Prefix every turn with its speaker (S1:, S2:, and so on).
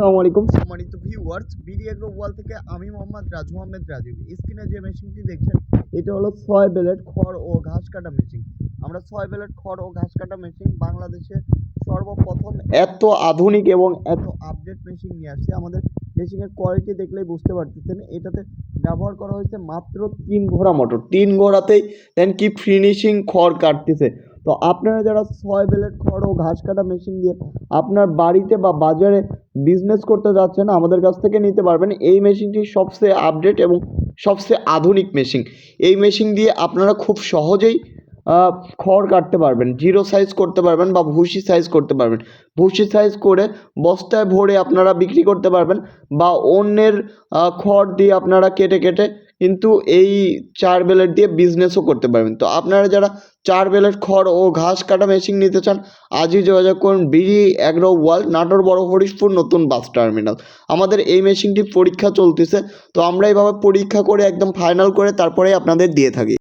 S1: আসসালামু আলাইকুম সম্মানিত ভিউয়ার্স, বিডি এগ্রো ওয়াল থেকে আমি মোহাম্মদ রাজু আহমেদ রাজীব। স্ক্রিনে যে মেশিনটি দেখছেন এটা হলো 6 ব্লেড খড় ও ঘাস কাটা মেশিন। আমরা 6 ব্লেড খড় ও ঘাস কাটা মেশিন বাংলাদেশে সর্বপ্রথম এত আধুনিক এবং এত আপডেট মেশিন নিয়ে আসছি। আমাদের মেশিনের কোয়ালিটি দেখলেই বুঝতে পারতেছেন। এটাতে ব্যবহার করা হয়েছে মাত্র 3 ঘোড়া মোটর। 3 ঘোড়াতেই দেন কি ফিনিশিং খড় কাটতেছে। তো আপনারা যারা 6 ব্লেড খড় ও ঘাস কাটা মেশিন দিয়ে আপনার বাড়িতে বা বাজারে বিজনেস করতে যাচ্ছেন, আমাদের কাছ থেকে নিতে পারবেন। এই মেশিনটি সবচেয়ে আপডেট এবং সবচেয়ে আধুনিক মেশিন। এই মেশিন দিয়ে আপনারা খুব সহজেই খড় কাটতে পারবেন, জিরো সাইজ করতে পারবেন বা ভুসি সাইজ করতে পারবেন। ভুসি সাইজ করে বস্তায় ভরে আপনারা বিক্রি করতে পারবেন বা অন্যের খড় দিয়ে আপনারা কেটে কেটে কিন্তু এই 4 ব্লেড দিয়ে বিজনেসও করতে পারবেন। তো আপনারা যারা 4 ব্লেড খড় ও ঘাস কাটা মেশিন নিতে চান, আজই যোগাযোগ করুন বিডি এগ্রো ওয়াল, নাটোর বড় হরিশপুর নতুন বাস টার্মিনাল। আমাদের এই মেশিনটি পরীক্ষা চলতেছে, তো আমরা এইভাবে পরীক্ষা করে একদম ফাইনাল করে তারপরেই আপনাদের দিয়ে থাকি।